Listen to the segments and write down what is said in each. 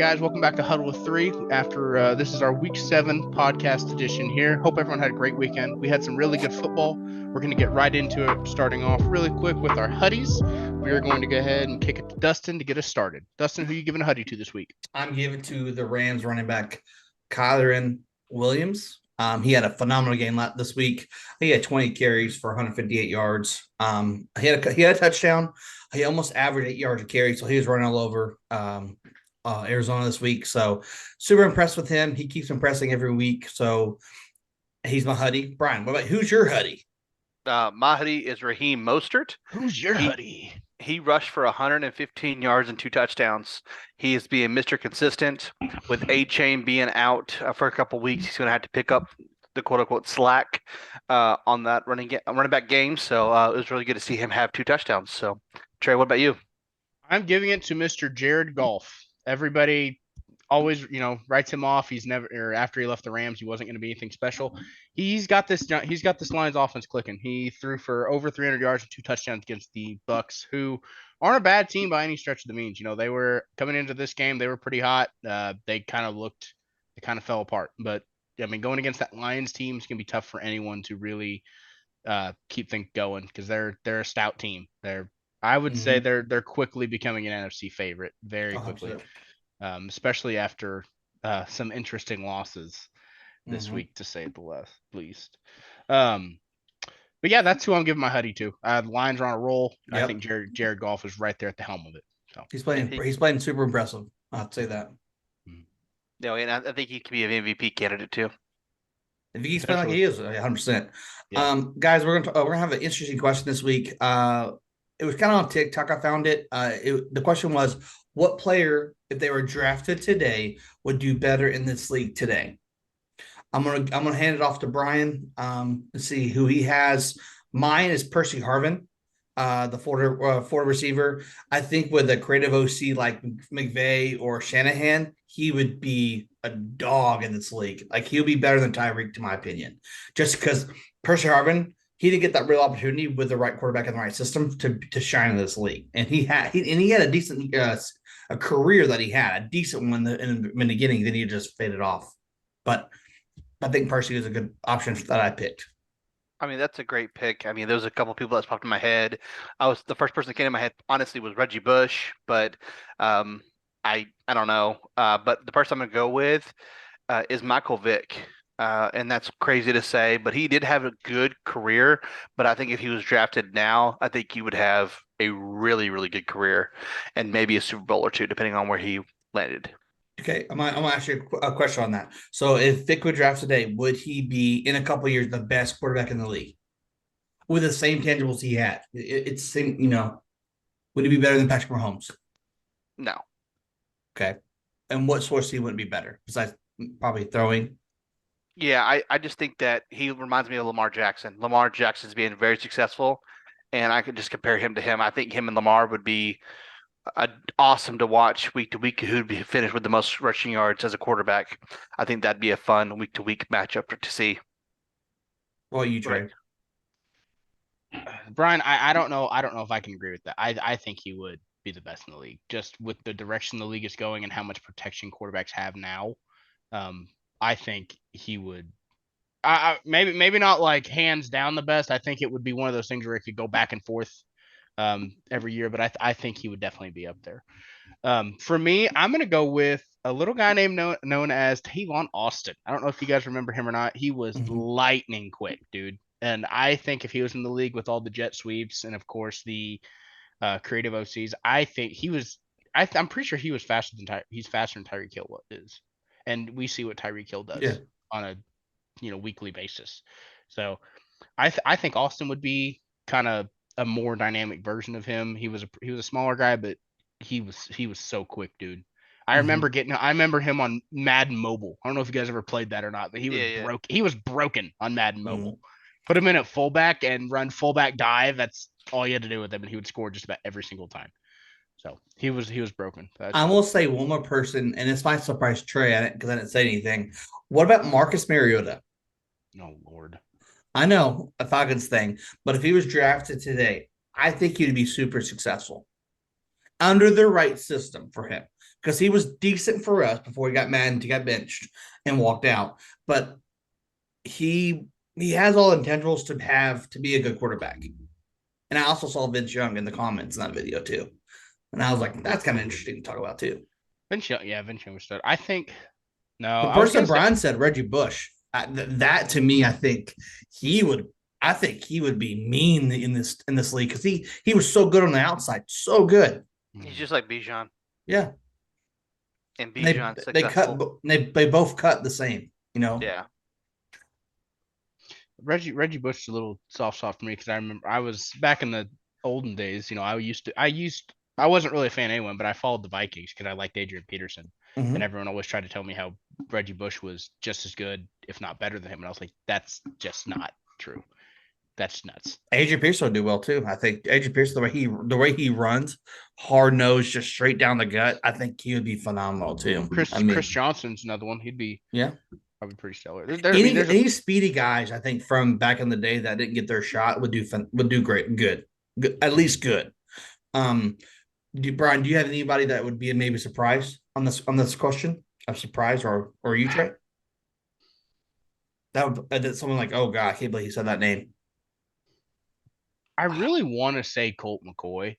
guys? Welcome back to Huddle with Three. After this is our Week 7 podcast edition here. Hope everyone had a great weekend. We had some really good football. We're going to get right into it, starting off really quick with our Huddies. We are going to go ahead and kick it to Dustin to get us started. Dustin, who are you giving a Huddy to this week? I'm giving to the Rams running back Kyren Williams. He had a phenomenal game this week. He had 20 carries for 158 yards. He had a touchdown. He almost averaged 8 yards a carry, so he was running all over Arizona this week. So super impressed with him. He keeps impressing every week. So he's my Huddy. Brian, who's your Huddy? My Huddy is Raheem Mostert. Who's your Huddy? He rushed for 115 yards and 2 touchdowns. He is being Mr. Consistent. With A-Chain being out for a couple weeks, he's going to have to pick up the quote-unquote slack on that running back game. So it was really good to see him have 2 touchdowns. So, Trey, what about you? I'm giving it to Mr. Jared Goff. Everybody always, writes him off. He's never, or after he left the Rams, he wasn't going to be anything special. He's got this Lions offense clicking. He threw for over 300 yards and 2 touchdowns against the Bucks, who aren't a bad team by any stretch of the means. They were coming into this game, they were pretty hot. They kind of fell apart. But I mean, going against that Lions team is going to be tough for anyone to really keep things going because they're a stout team. I would say they're quickly becoming an NFC favorite very quickly. Especially after some interesting losses this week, to say the least. But yeah, that's who I'm giving my Huddy to. The Lions are on a roll. Yep. I think Jared Goff is right there at the helm of it. So he's playing super impressive. I'd say that. No, and I think he could be an MVP candidate too. If he's playing like he is, 100%. Yeah. Guys, we're gonna have an interesting question this week. It was kind of on TikTok. I found it. The question was, what player, if they were drafted today, would do better in this league today? I'm gonna hand it off to Brian to see who he has. Mine is Percy Harvin, the Florida receiver. I think with a creative OC like McVay or Shanahan, he would be a dog in this league. Like, he'll be better than Tyreek, to my opinion, just because Percy Harvin, he didn't get that real opportunity with the right quarterback in the right system to shine in this league, and he had a decent a career that he had a decent one in the beginning. Then he just faded off, but I think Percy is a good option that I picked. I mean, that's a great pick. I mean, there was a couple of people that popped in my head. The first person that came in my head, honestly, was Reggie Bush, but I don't know. But the person I'm gonna go with is Michael Vick. And that's crazy to say, but he did have a good career. But I think if he was drafted now, I think he would have a really, really good career and maybe a Super Bowl or 2, depending on where he landed. Okay, I'm gonna ask you a question on that. So if Vick would draft today, would he be in a couple of years the best quarterback in the league with the same tangibles he had? It's same, would he be better than Patrick Mahomes? No. Okay. And what source he wouldn't be better besides probably throwing? Yeah, I just think that he reminds me of Lamar Jackson. Lamar Jackson's being very successful, and I could just compare him to him. I think him and Lamar would be awesome to watch week to week. Who'd be finished with the most rushing yards as a quarterback? I think that'd be a fun week to week matchup to see. Well, you Trey. Brian, I don't know. I don't know if I can agree with that. I think he would be the best in the league, just with the direction the league is going and how much protection quarterbacks have now. I think he would. Maybe not like hands down the best. I think it would be one of those things where it could go back and forth every year, but I think he would definitely be up there. For me, I'm gonna go with a little guy named known as Tavon Austin. I don't know if you guys remember him or not. He was lightning quick, dude. And I think if he was in the league with all the jet sweeps and of course the creative OCs, I think he was. I'm pretty sure he was faster than he's faster than Tyreek Hill is. And we see what Tyreek Hill does on a weekly basis. So I think Austin would be kind of a more dynamic version of him. He was a smaller guy, but he was so quick, dude. I remember him on Madden Mobile. I don't know if you guys ever played that or not, but he was he was broken on Madden Mobile. Put him in at fullback and run fullback dive. That's all you had to do with him, and he would score just about every single time. So he was broken. I will say one more person, and this might surprise Trey because I didn't say anything. What about Marcus Mariota? Oh, Lord. I know a Falcons thing, but if he was drafted today, I think he'd be super successful under the right system for him. because he was decent for us before he got mad and he got benched and walked out. But he has all intangibles to be a good quarterback. And I also saw Vince Young in the comments in that video too. And I was like, that's kind of interesting to talk about too. Vince Young was stud. I think no. The I was person gonna say, Brian said, Reggie Bush. That to me, I think he would. I think he would be mean in this league because he was so good on the outside, so good. He's just like Bijan. Yeah, And they Bijan they cut they both cut the same. You know. Yeah. Reggie Bush is a little soft for me because I remember I was back in the olden days. You know, I wasn't really a fan of anyone, but I followed the Vikings because I liked Adrian Peterson, Mhm. and everyone always tried to tell me how Reggie Bush was just as good, if not better than him, and I was like, that's just not true. That's nuts. Adrian Pearson will do well too. I think Adrian Pearson, the way he runs, hard nose, just straight down the gut. I think he would be phenomenal too. Chris Johnson's another one. He'd be probably pretty stellar. Any speedy guys, I think, from back in the day that didn't get their shot would do great, good, at least good. Brian, do you have anybody that would be maybe surprised on this question? I'm surprised, or you, Trey? That someone like, oh god, I can't believe he said that name. I really want to say Colt McCoy,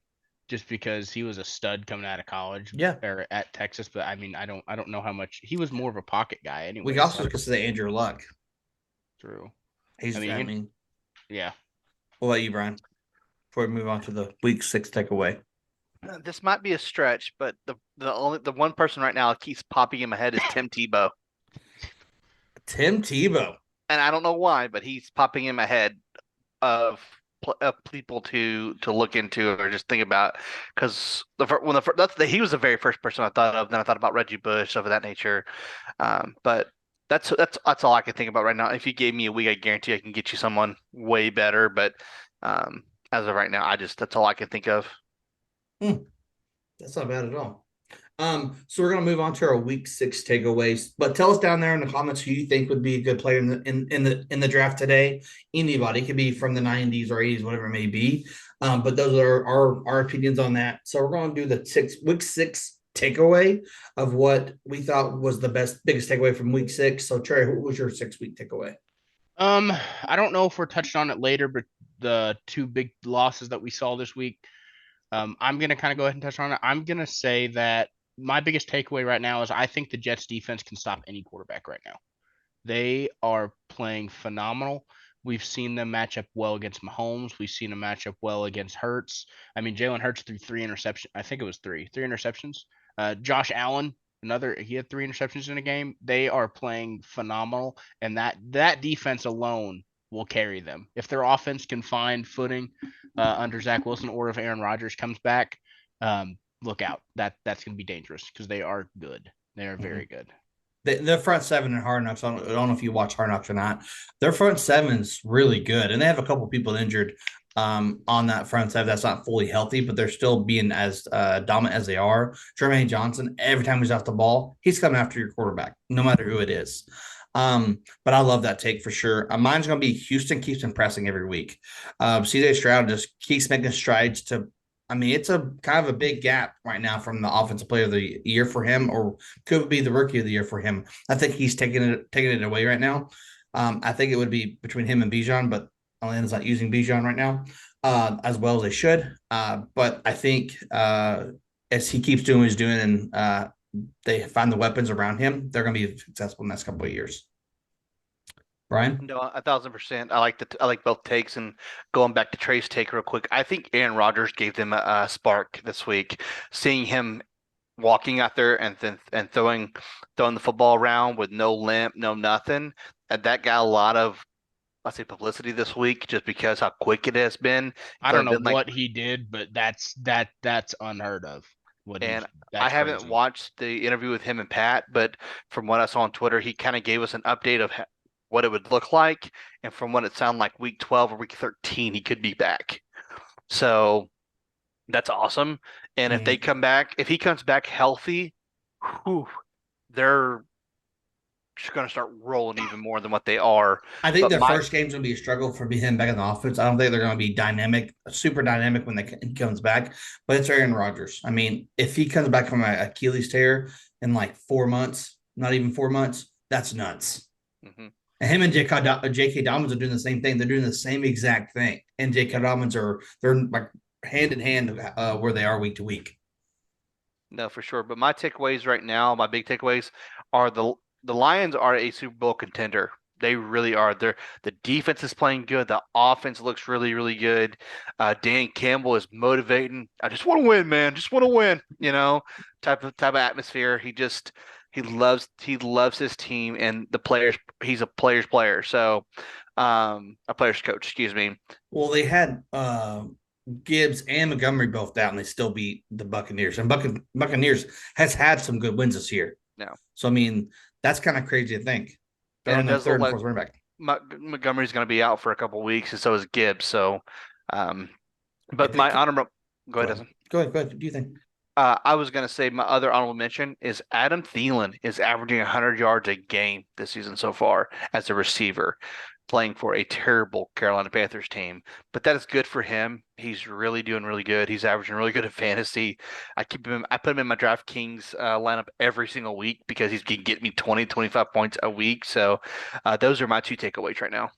just because he was a stud coming out of college, or at Texas. But I mean, I don't know how much he was more of a pocket guy anyway. We also could say Andrew Luck. True. I mean, yeah. What about you, Brian? Before we move on to the week 6 takeaway. This might be a stretch, but the one person right now that keeps popping in my head is Tim Tebow. Tim Tebow. And I don't know why, but he's popping in my head of people to look into or just think about, because he was the very first person I thought of. Then I thought about Reggie Bush, stuff of that nature. But that's all I can think about right now. If you gave me a week, I guarantee I can get you someone way better. But as of right now, that's all I can think of. That's not bad at all. So we're gonna move on to our week 6 takeaways. But tell us down there in the comments who you think would be a good player in the draft today. Anybody, it could be from the 90s or 80s, whatever it may be. But those are our opinions on that. So we're gonna do the week 6 takeaway of what we thought was the biggest takeaway from week 6. So Trey, what was your 6-week takeaway? I don't know if we're touched on it later, but the 2 big losses that we saw this week. I'm going to kind of go ahead and touch on it. I'm going to say that my biggest takeaway right now is I think the Jets defense can stop any quarterback right now. They are playing phenomenal. We've seen them match up well against Mahomes. We've seen them match up well against Hurts. I mean, Jalen Hurts threw 3 interceptions. I think it was 3 interceptions. Josh Allen, he had 3 interceptions in a game. They are playing phenomenal. And that defense alone will carry them. If their offense can find footing under Zach Wilson, or if Aaron Rodgers comes back, look out. That's going to be dangerous because they are good. They are very good. The front 7 in Hard Knocks, I don't know if you watch Hard Knocks or not. Their front 7's really good. And they have a couple people injured on that front 7 that's not fully healthy, but they're still being as dominant as they are. Jermaine Johnson, every time he's off the ball, he's coming after your quarterback, no matter who it is. But I love that take for sure. Mine's going to be Houston keeps impressing every week. CJ Stroud just keeps making strides to, I mean, it's a kind of a big gap right now from the offensive player of the year for him, or could be the rookie of the year for him. I think he's taking it away right now. I think it would be between him and Bijan, but Atlanta's not using Bijan right now as well as they should. But I think as he keeps doing what he's doing and they find the weapons around him, they're going to be successful in the next couple of years. Brian? No, 1,000%. I like both takes. And going back to Trey's take real quick, I think Aaron Rodgers gave them a spark this week. Seeing him walking out there and throwing the football around with no limp, no nothing, and that got a lot of, let's say, publicity this week just because how quick it has been. I don't know what he did, but that's unheard of. And I haven't watched the interview with him and Pat, but from what I saw on Twitter, he kind of gave us an update of what it would look like. And from what it sounded like, week 12 or week 13, he could be back. So that's awesome. And if he comes back healthy, they're going to start rolling even more than what they are. I think But their my first game's gonna be a struggle for him back in the offense. I don't think they're gonna be dynamic, super dynamic when he comes back. But it's Aaron Rodgers. I mean, if he comes back from an Achilles tear in like 4 months, not even 4 months, that's nuts. Mhm. And him and J.K. Dobbins are doing the same thing. They're doing the same exact thing. And J.K. Dobbins they're like hand in hand where they are week to week. No, for sure. But my takeaways right now, my big takeaways are the Lions are a Super Bowl contender. They really are. The defense is playing good. The offense looks really, really good. Dan Campbell is motivating. I just want to win, man. Just want to win. Type of atmosphere. He loves his team and the players. He's a player's player. So, a player's coach. Excuse me. Well, they had Gibbs and Montgomery both out, and they still beat the Buccaneers. And Buccaneers has had some good wins this year. No. So I mean, that's kind of crarazy to think. They're And on it their does third look and fourth running back. Montgomery's going to be out for a couple weeks, and so is Gibbs. So, um, but If my they- honorable go ahead, Dustin. Go ahead. What do you think? I was going to say my other honorable mention is Adam Thielen is averaging 100 yards a game this season so far as a receiver, playing for a terrible Carolina Panthers team. But that is good for him. He's really doing really good. He's averaging really good at fantasy. I put him in my DraftKings lineup every single week because he's going to get me 20, 25 points a week. So those are my two takeaways right now.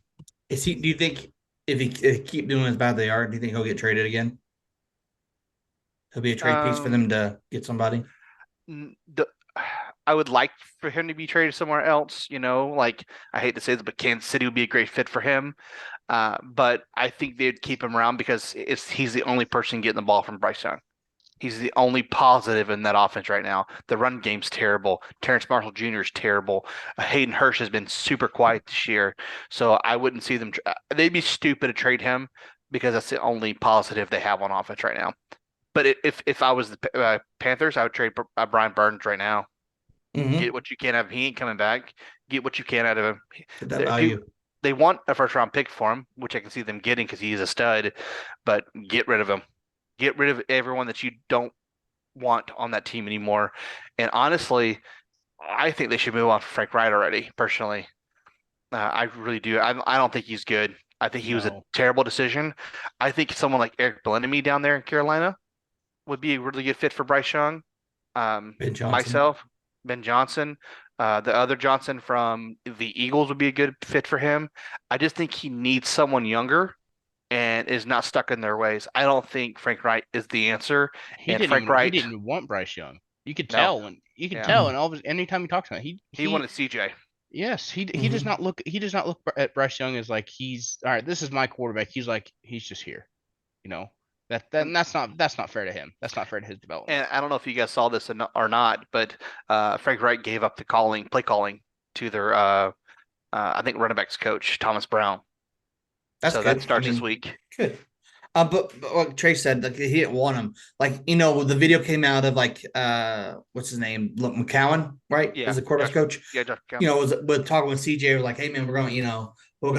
Do you think if he keep doing as bad as they are, do you think he'll get traded again? He'll be a trade piece for them to get somebody. I would like for him to be traded somewhere else. Like I hate to say this, but Kansas City would be a great fit for him. But I think they'd keep him around because he's the only person getting the ball from Bryce Young. He's the only positive in that offense right now. The run game's terrible. Terrence Marshall Jr. is terrible. Hayden Hurst has been super quiet this year. So I wouldn't see them. They'd be stupid to trade him because that's the only positive they have on offense right now. But if I was the Panthers, I would trade Brian Burns right now. Mm-hmm. Get what you can out of him. He ain't coming back. Get what you can out of him. Get that value. They want a first round pick for him, which I can see them getting because he is a stud. But get rid of him. Get rid of everyone that you don't want on that team anymore. And honestly, I think they should move on from Frank Wright already. Personally, I really do. I don't think he's good. I think he was a terrible decision. I think someone like Eric Bellamy down there in Carolina would be a really good fit for Bryce Young. Ben Johnson, the other Johnson from the Eagles would be a good fit for him. I just think he needs someone younger and is not stuck in their ways. I don't think Frank Wright is the answer. He didn't want Bryce Young. You could tell and anytime he talks about it, he wanted CJ. Yes, he does not look at Bryce Young as like he's all right. This is my quarterback. He's like he's just here, that's not fair to him. That's not fair to his development. And I don't know if you guys saw this or not, but Frank Wright gave up the play calling to their I think running backs coach Thomas Brown. That's good. That starts this week. Good. But like Trey said, like he didn't want him. Like the video came out of like what's his name, McCown, right? Yeah, as a quarterback coach. Yeah, Josh was with talking with CJ, was like, hey man, we're gonna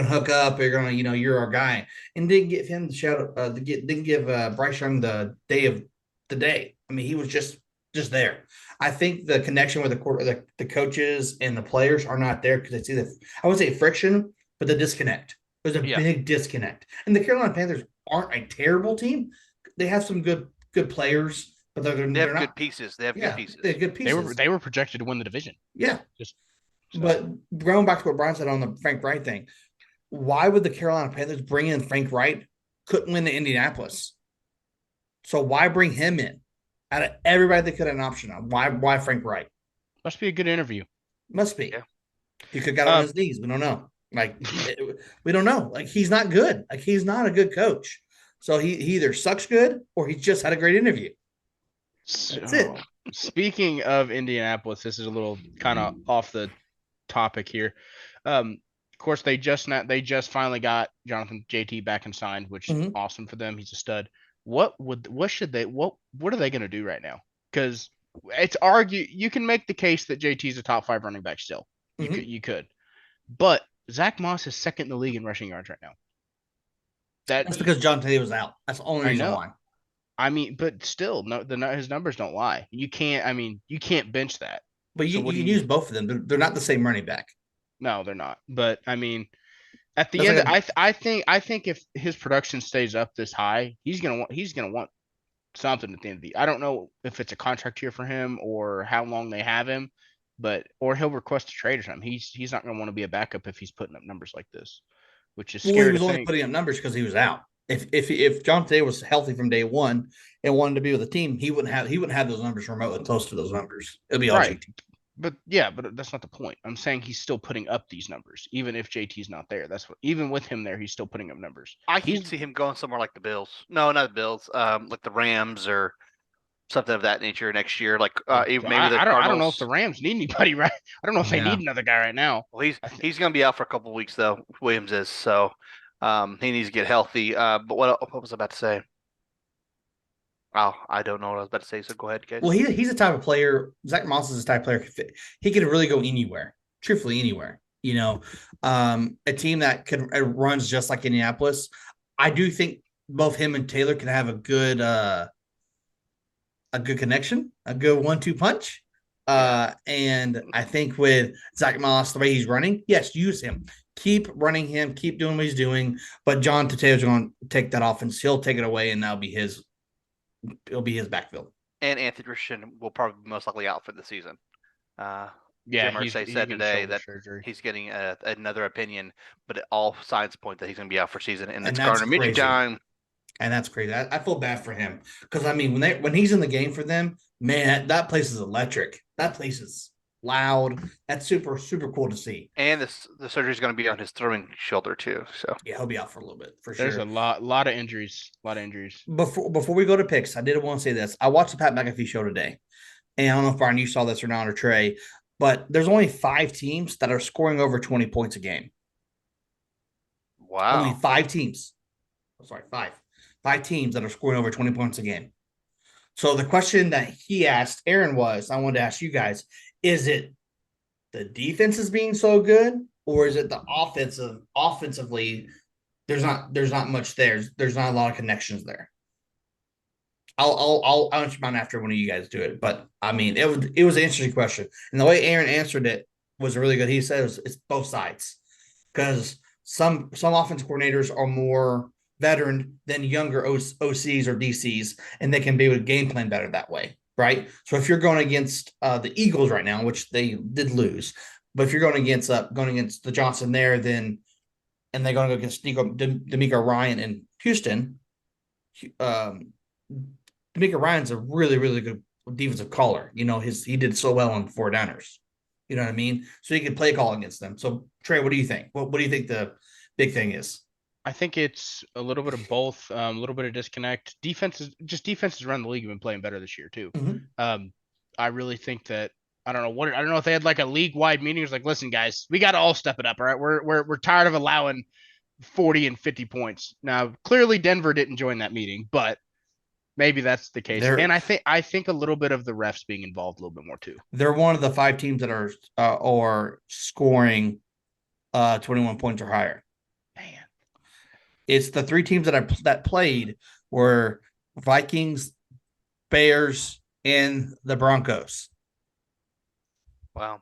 hook up. You're gonna, you're our guy, and didn't give him the shout. Didn't give Bryce Young the day. I mean, he was just there. I think the connection with the coaches and the players are not there because they see I would say friction, but the disconnect. There's a big disconnect, and the Carolina Panthers aren't a terrible team. They have some good players, but they're not good pieces. They have good pieces. They have good pieces. They were projected to win the division. Yeah. But going back to what Brian said on the Frank Wright thing, why would the Carolina Panthers bring in Frank Wright? Couldn't win the Indianapolis. So why bring him in? Out of everybody they could have an option on, why Frank Wright? Must be a good interview. Must be. Yeah. He could have got on his knees. We don't know. Like we don't know. Like he's not good. Like he's not a good coach. So he either sucks good or he just had a great interview. That's it. Speaking of Indianapolis, this is a little kind of off the topic here. Of course, they just finally got Jonathan JT back and signed, which is awesome for them. He's a stud. What are they going to do right now? Because it's you can make the case that JT is a top 5 running back still. You could, but Zach Moss is second in the league in rushing yards right now. That's because John Taylor was out. That's the only reason why. I mean, but still, his numbers don't lie. You can't bench that. But So you what do can you? use both of them. They're not the same running back. No, they're not. But I mean, at the That's end, like a I think if his production stays up this high, he's gonna want something at the end of the. I don't know if it's a contract year for him or how long they have him, but or he'll request a trade or something. He's not gonna want to be a backup if he's putting up numbers like this, which is well, he scary to was only think. putting up numbers because he was out. If John Tay was healthy from day one and wanted to be with the team, he wouldn't have those numbers remotely close to those numbers. It'll be all Right. JT. But yeah, but that's not the point. I'm saying he's still putting up these numbers, even if JT's not there. That's what, even with him there, he's still putting up numbers. I He's can see him going somewhere like the Bills. No, not the Bills. Like the Rams or something of that nature next year. Like even maybe the I don't know if the Cardinals. Rams need anybody right. I don't know if they Yeah. need another guy right now. Well, he's going to be out for a couple of weeks though. Williams is so he needs to get healthy. But what was I about to say? Oh, I don't know what I was about to say. So go ahead, guys. Well, he's the type of player. Zach Moss is the type of player. He could really go anywhere. Truthfully, anywhere. A team that could runs just like Indianapolis. I do think both him and Taylor can have a good connection, a good 1-2 punch. And I think with Zach Moss, the way he's running, yes, use him. Keep running him, keep doing what he's doing. But John Taylor's going to take that offense. He'll take it away, and that'll be his. It'll be his backfield. And Anthony Richardson will probably be most likely out for the season. Yeah, Jim Irsay said today that surgery. he's getting another opinion, but all signs point that he's going to be out for season, and it's that's Gardner Minshew crazy. time. And that's crazy. I feel bad for him because I mean, when he's in the game for them, man, that place is electric. That place is loud. That's super cool to see. And the surgery is going to be on his throwing shoulder too. So Yeah, he'll be out for a little bit for There's sure. a lot of injuries. Before we go to picks, I did want to say this. I watched the Pat McAfee show today, and I don't know if Brian you saw this or not, or Trey, but there's only 5 teams that are scoring over 20 points a game. wow, Only 5 teams. Sorry, 5 teams that are scoring over 20 points a game. So the question that he asked Aaron was, I wanted to ask you guys, is it the defense is being so good, or is it the offensively? There's not much there. There's not a lot of connections there. I'll answer mine after one of you guys do it. But I mean, it was an interesting question, and the way Aaron answered it was really good. He says it's both sides because some offense coordinators are more veteran than younger OCs or DCs, and they can be able to game plan better that way, right? So if you're going against the Eagles right now, which they did lose, but if you're going against the Johnson there, then and they're going to go against D'Amico Ryan in Houston. D'Amico Ryan's a really, really good defensive caller. He did so well on 49ers. You know what I mean? So he could play call against them. So Trey, what do you think? What do you think the big thing is? I think it's a little bit of both, a little bit of disconnect. Defenses around the league have been playing better this year too. Mm-hmm. I really think that I don't know if they had like a league wide meeting. It's like, listen, guys, we got to all step it up. All right, we're tired of allowing 40 and 50 points. Now, clearly Denver didn't join that meeting, but maybe that's the case. And I think a little bit of the refs being involved a little bit more too. They're one of the 5 teams that are scoring 21 points or higher. Man, it's the 3 teams that played were Vikings, Bears, and the Broncos. Wow.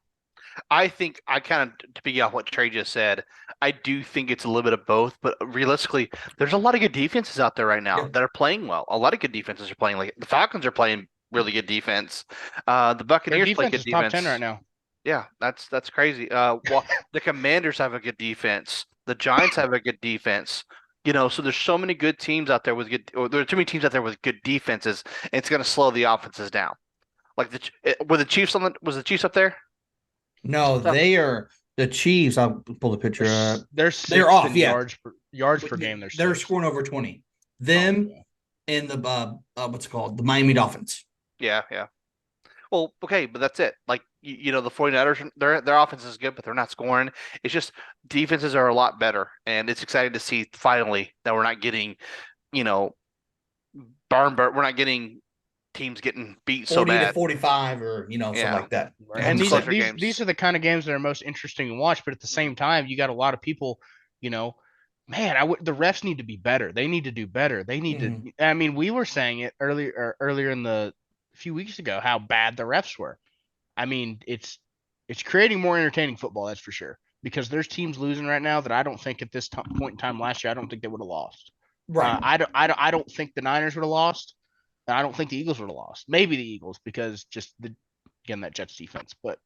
I think I kind of, to piggyback off what Trey just said, I do think it's a little bit of both, but realistically, there's a lot of good defenses out there right now that are playing well. A lot of good defenses are playing. Like the Falcons are playing really good defense. The Buccaneers play good defense. Top 10 right now. Yeah, that's crazy. Well, the Commanders have a good defense. The Giants have a good defense. So there's so many good teams out there with good, or there are too many teams out there with good defenses, and it's going to slow the offenses down. Like were the Chiefs was the Chiefs up there? No, they are the Chiefs. I'll pull the picture up. They're off. Yeah, yards per game. They're scoring over 20. Them and the what's it called? The Miami Dolphins. Yeah. Well, okay, but that's it. Like the 49ers, their offense is good, but they're not scoring. It's just defenses are a lot better, and it's exciting to see finally that we're not getting, we're not getting teams getting beat so bad. 40 to 45 or something like that. Right. And these are the kind of games that are most interesting to watch, but at the same time, you got a lot of people, man, the refs need to be better. They need to do better. They need to I mean, we were saying it earlier in a few weeks ago how bad the refs were. I mean, it's creating more entertaining football, that's for sure. Because there's teams losing right now that I don't think at this point in time last year, I don't think they would have lost. Right. I don't think the Niners would have lost. And I don't think the Eagles would have lost. Maybe the Eagles because just again that Jets defense, but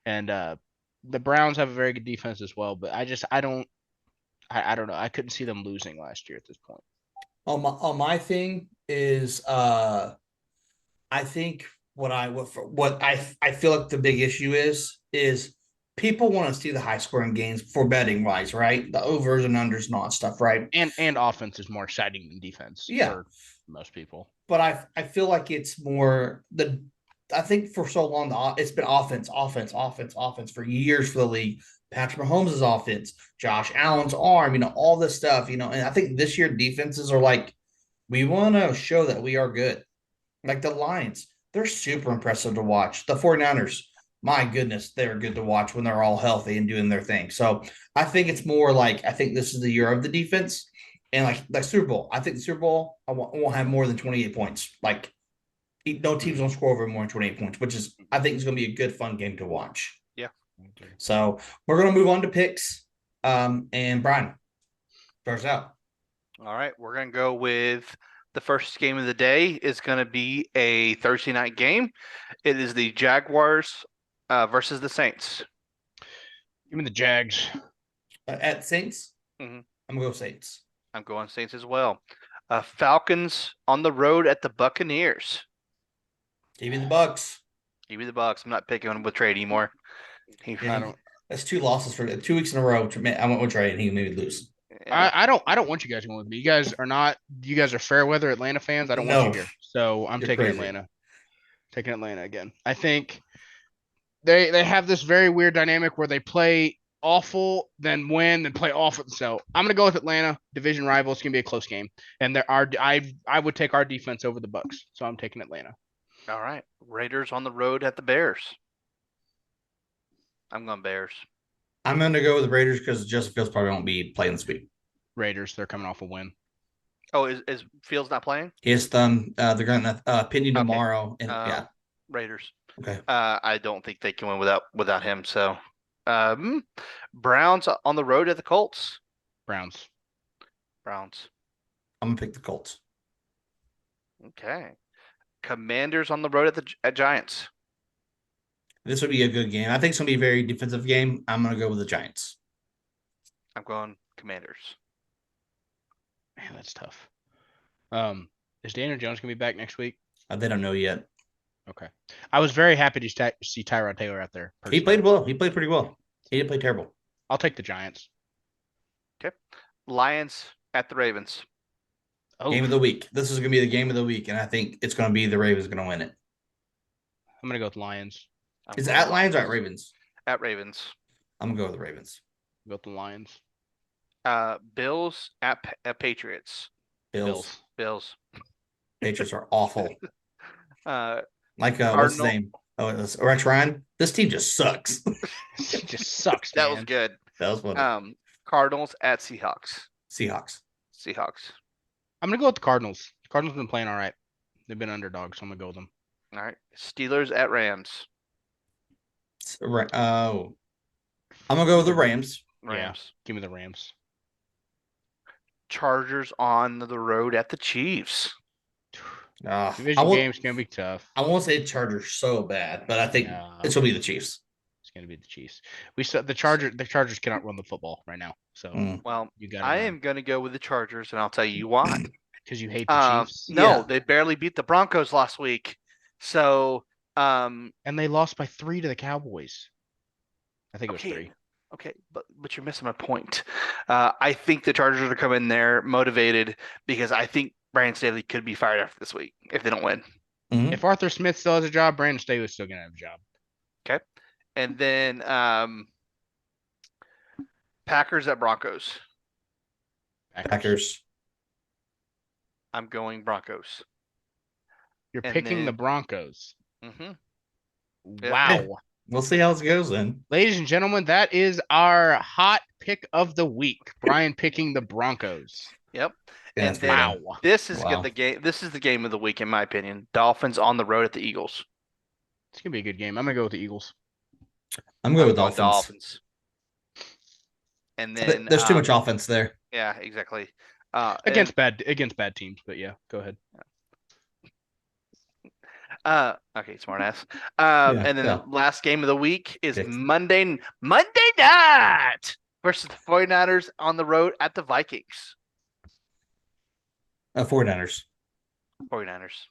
and the Browns have a very good defense as well. But I don't know. I couldn't see them losing last year at this point. On my thing is I think what I feel like the big issue is people want to see the high scoring games for betting wise, right? The overs and unders and all that stuff, right? And offense is more exciting than defense Yeah. for most people. But I feel like it's more I think for so long it's been offense for years for the league. Patrick Mahomes' offense, Josh Allen's arm, all this stuff, and I think this year defenses are like, we want to show that we are good. Like the Lions, they're super impressive to watch. The 49ers, my goodness, they're good to watch when they're all healthy and doing their thing. So I think it's more like, I think this is the year of the defense. And like Super Bowl, I think the Super Bowl, I won't have more than 28 points. Like, no teams won't score over more than 28 points, which is, I think, is going to be a good, fun game to watch. Yeah. So we're going to move on to picks. And Brian, starts out. All right, we're gonna go with the first game of the day is gonna be a Thursday night game. It is the Jaguars versus the Saints. Give me the Jags. At Saints, Mhm. I'm going to go Saints. I'm going Saints as well. Falcons on the road at the Buccaneers. Give me the Bucks. Give me the Bucks. I'm not picking with Trey anymore. Yeah, that's 2 losses for 2 weeks in a row. I went with Trey and he made me lose. I don't want you guys going with me. You guys are fair weather Atlanta fans. I don't want you here. So I'm taking crazy. Atlanta. Taking Atlanta again. I think they have this very weird dynamic where they play awful, then win, then play awful. So I'm gonna go with Atlanta, division rival. It's gonna be a close game, and I would take our defense over the Bucks. So I'm taking Atlanta. All right, Raiders on the road at the Bears. I'm going Bears. I'm going to go with the Raiders because Justin Fields probably won't be playing this week. Raiders, they're coming off a win. Oh, is Fields not playing? His thumb, they're going to opinion tomorrow. And yeah, Raiders. Okay. I don't think they can win without him. So, Browns on the road at the Colts. Browns. I'm gonna pick the Colts. Okay. Commanders on the road at Giants. This would be a good game. I think it's gonna be a very defensive game. I'm gonna go with the Giants. I'm going Commanders. Man, that's tough. Is Daniel Jones gonna be back next week? They don't know yet. Okay. I was very happy to see Tyrod Taylor out there. He played well. He played pretty well. He didn't play terrible. I'll take the Giants. Okay. Lions at the Ravens. Oh, Game of the week. This is gonna be the game of the week, and I think it's gonna be the Ravens gonna win it. I'm gonna go with Lions. Is it at Lions or at Ravens? At Ravens. I'm gonna go with the Ravens. Go with the Lions. Bills at Patriots. Bills. Patriots are awful. What's his name? Oh, it was Rex Ryan. This team just sucks. It just sucks. That man. was good. That was funny. Cardinals at Seahawks. Seahawks. I'm gonna go with the Cardinals. The Cardinals have been playing all right. They've been underdogs, so I'm gonna go with them. All right. Steelers at Rams. Oh, I'm gonna go with the Rams. Yeah, give me the Rams. Chargers on the road at the Chiefs. Division game's gonna be tough. I won't say Chargers so bad, but I think it's gonna be the Chiefs. It's gonna be the Chiefs. We saw the Chargers cannot run the football right now. So well, you got. I am gonna go with the Chargers, and I'll tell you why. Because you hate the Chiefs. No, they barely beat the Broncos last week. So and they lost by 3 to the Cowboys. I think it was 3. Okay, but you're missing my point. I think the Chargers are come in there motivated because I think Brandon Staley could be fired after this week if they don't win. Mm-hmm. If Arthur Smith still has a job, Brandon Staley's still gonna have a job. Okay, and then Packers at Broncos. Packers. I'm going Broncos. You're picking the Broncos. Mm-hmm. Wow. Yeah. We'll see how it goes then. Ladies and gentlemen, that is our hot pick of the week. Brian picking the Broncos. Yep. Yeah, and then this is wow. the game. This is the game of the week, in my opinion. Dolphins on the road at the Eagles. It's gonna be a good game. I'm gonna go with the Eagles. I'm going I'm with going Dolphins. And then There's too much offense there. Yeah, exactly. Against bad teams, but yeah, go ahead. Okay, smart ass. And then yeah. the last game of the week is Picks. Monday night versus the 49ers on the road at the Vikings. 49ers. 49ers.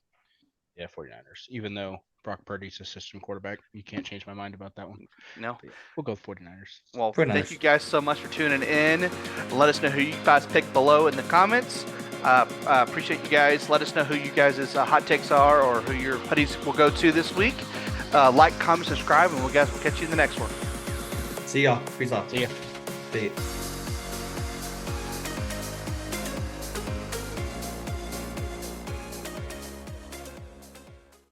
Yeah, 49ers. Even though Brock Purdy's a system quarterback, you can't change my mind about that one. No. But yeah, we'll go with 49ers. Well, 49ers. Thank you guys so much for tuning in. Let us know who you guys pick below in the comments. Appreciate you guys. Let us know who you guys' hot takes are or who your hoodies will go to this week. Like, comment, subscribe, and we'll catch you in the next one. See y'all. Peace out. See ya. See ya.